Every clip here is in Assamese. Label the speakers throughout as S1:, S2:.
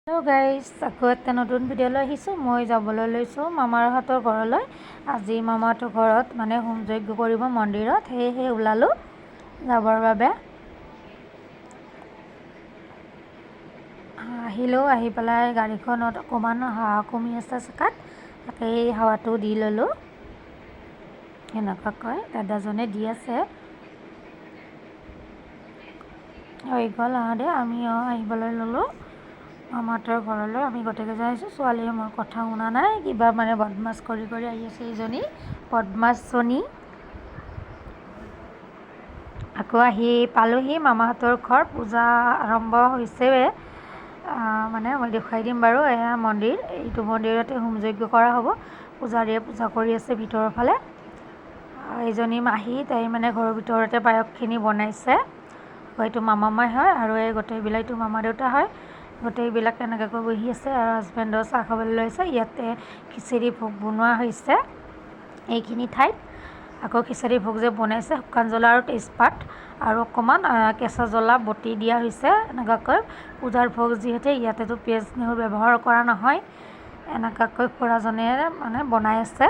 S1: হেল্ল' গাইজ, আকৌ এটা নতুন ভিডিঅ'লৈ আহিছোঁ। মই যাবলৈ লৈছোঁ মামাহঁতৰ ঘৰলৈ। আজি মামাহঁতৰ ঘৰত মানে হোম যজ্ঞ কৰিব মন্দিৰত, সেয়েহে ওলালোঁ যাবৰ বাবে। আহিলোঁ, আহি পেলাই গাড়ীখনত অকণমান হাৱা কমি আছে চকাত, তাকেই হাৱাটো দি ল'লোঁ। এনেকুৱাকৈ দাদাজনে দি আছে। হৈ গ'ল আহোঁতে আমি আহিবলৈ ল'লোঁ মামাহঁতৰ ঘৰলৈ। আমি গোটেইকেইজন আহিছোঁ। ছোৱালীয়ে মোৰ কথা শুনা নাই, কিবা মানে বদমাছ কৰি আহি আছে এইজনী বদমাছজনী। আকৌ আহি পালোঁহি মামাহঁতৰ ঘৰ। পূজা আৰম্ভ হৈছেৱে, মানে মই দেখুৱাই দিম বাৰু। এয়া মন্দিৰ, এইটো মন্দিৰতে হোম যজ্ঞ কৰা হ'ব। পূজাৰীয়ে পূজা কৰি আছে ভিতৰৰ ফালে। এইজনী মাহী, তাই মানে ঘৰৰ ভিতৰতে পায়সখিনি বনাইছে। এইটো মামামাই হয় আৰু এই গোটেইবিলাক এইটো মামা দেউতা হয়। গোটেইবিলাক এনেকুৱাকৈ বহি আছে আৰু হাজবেণ্ডো চাহ খাবলৈ লৈছে। ইয়াতে খিচিৰি ভোগ বনোৱা হৈছে এইখিনি ঠাইত। আকৌ খিচিৰি ভোগ যে বনাইছে, শুকান জ্বলা আৰু তেজপাত আৰু অকণমান কেঁচা জ্বলা বটি দিয়া হৈছে এনেকুৱাকৈ। পূজাৰ ভোগ যিহেতু, ইয়াতেতো পিঁয়াজ নহৰু ব্যৱহাৰ কৰা নহয়। এনেকুৱাকৈ খুৰাজনে মানে বনাই আছে।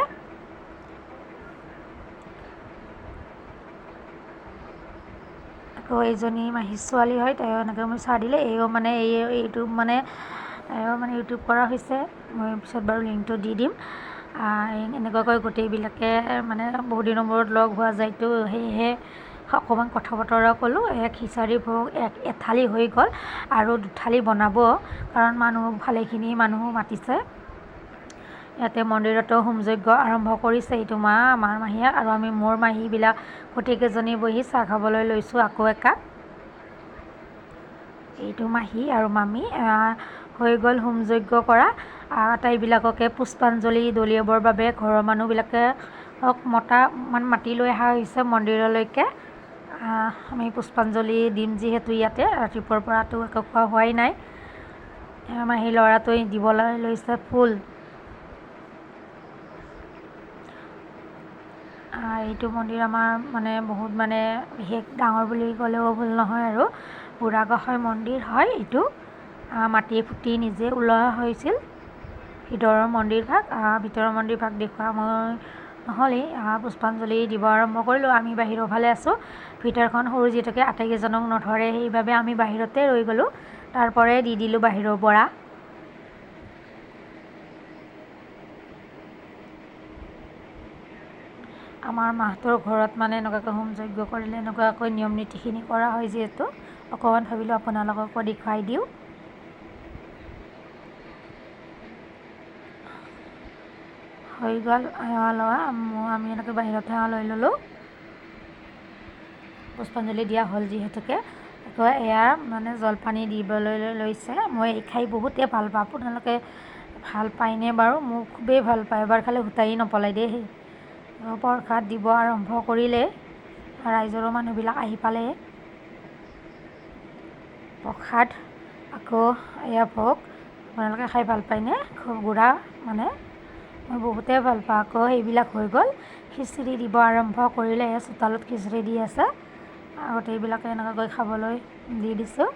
S1: আকৌ এইজনী মাহী ছোৱালী হয়, তাইও এনেকৈ মই চাহ দিলে। এইটো মানে ইউটিউব কৰা হৈছে। মই পিছত বাৰু লিংকটো দি দিম। এনেকুৱাকৈ গোটেইবিলাকে মানে বহুত দিনৰ মূৰত লগ হোৱা যায়তো, সেয়েহে অকণমান কথা বতৰা ক'লোঁ। খিচাৰি ভোগ এথালি হৈ গ'ল আৰু দুথালি বনাব, কাৰণ ভালেখিনি মানুহ মাতিছে। ইয়াতে মন্দিৰতো হোম যজ্ঞ আৰম্ভ কৰিছে। এইটো আমাৰ মাহীয়ে আৰু আমি মোৰ মাহীবিলাক গোটেইকেইজনী বহি চাহ খাবলৈ লৈছোঁ আকৌ একাপ। এইটো মাহী আৰু মামী। হৈ গ'ল হোম যজ্ঞ কৰা। আটাইবিলাককে পুষ্পাঞ্জলি দলিয়াবৰ বাবে ঘৰৰ মানুহবিলাকে মাতি লৈ অহা হৈছে মন্দিৰলৈকে। আমি পুষ্পাঞ্জলি দিম যিহেতু ইয়াতে, ৰাতিপুৱাৰ পৰাতো একো খোৱা হোৱাই নাই। মাহী ল'ৰাটোৱে দিবলৈ লৈছে ফুল। এইটো মন্দিৰ আমাৰ মানে বহুত বিশেষ ডাঙৰ বুলি ক'লেও ভুল নহয় আৰু বুঢ়াগোঁসাই মন্দিৰ হয় এইটো। মাটি ফুটি নিজে ওলোৱা হৈছিল ভিতৰৰ মন্দিৰভাগ। ভিতৰৰ মন্দিৰভাগ দেখুওৱা মই নহ'লেই। পুষ্পাঞ্জলি দিব আৰম্ভ কৰিলোঁ। আমি বাহিৰৰ ফালে আছোঁ। ভিতৰখন সৰু যিহেতুকে আটাইকেইজনক নধৰে, সেইবাবে আমি বাহিৰতে ৰৈ গ'লোঁ। তাৰ পৰাই দি দিলোঁ বাহিৰৰ পৰা। আমাৰ মাহঁতৰ ঘৰত মানে এনেকুৱাকৈ হোম যজ্ঞ কৰিলে এনেকুৱাকৈ নিয়ম নীতিখিনি কৰা হয় যিহেতু, অকণমান ভাবিলোঁ আপোনালোককো দেখুৱাই দিওঁ। হৈ গ'ল সেৱা লোৱা। আমি এনেকৈ বাহিৰত সেৱা লৈ ল'লোঁ। পুষ্পাঞ্জলি দিয়া হ'ল যিহেতুকে। আকৌ এয়া মানে জলপানী দিবলৈ লৈছে। মই এই খাই বহুতেই ভাল পাওঁ। আপোনালোকে ভাল পায়নে বাৰু? মোক খুবেই ভাল পায়। এবাৰ খালে হুতাই নপলাই দেই। প্ৰসাদ দিব আৰম্ভ কৰিলে, ৰাইজৰো মানুহবিলাক আহি পালে। প্ৰসাদ আকৌ এয়া ভোগ। আপোনালোকে খাই ভাল পায়নে? গুড়া মানে মই বহুতেই ভাল পাওঁ। আকৌ সেইবিলাক হৈ গ'ল, খিচিৰি দিব আৰম্ভ কৰিলে। এয়া চোতালত খিচিৰি দি আছে। গোটেইবিলাকে এনেকুৱাকৈ খাবলৈ দি দিছোঁ।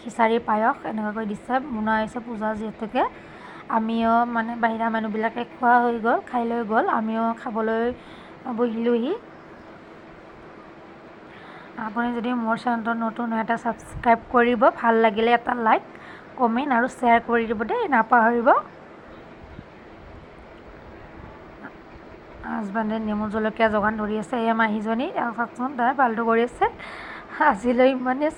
S1: খিচাৰি পায়স এনেকুৱাকৈ দিছে, বনোৱা হৈছে পূজা যিহেতুকে। আমিও মানে বাহিৰা মানুহবিলাকে খোৱা হৈ গ'ল, খাই লৈ গ'ল, আমিও খাবলৈ বহিলোঁহি। আপুনি যদি মোৰ চেনেলটো নতুন হয়, এটা ছাবস্ক্ৰাইব কৰিব। ভাল লাগিলে এটা লাইক, কমেণ্ট আৰু শ্বেয়াৰ কৰি দিব দেই, নাপাহৰিব। হাজবেণ্ডে নেমু জলকীয়া যোগান ধৰি আছে। এয়া মাহীজনী, চাওকচোন তাই ফাল্টু কৰি আছে। আজিলৈ ইমানেই।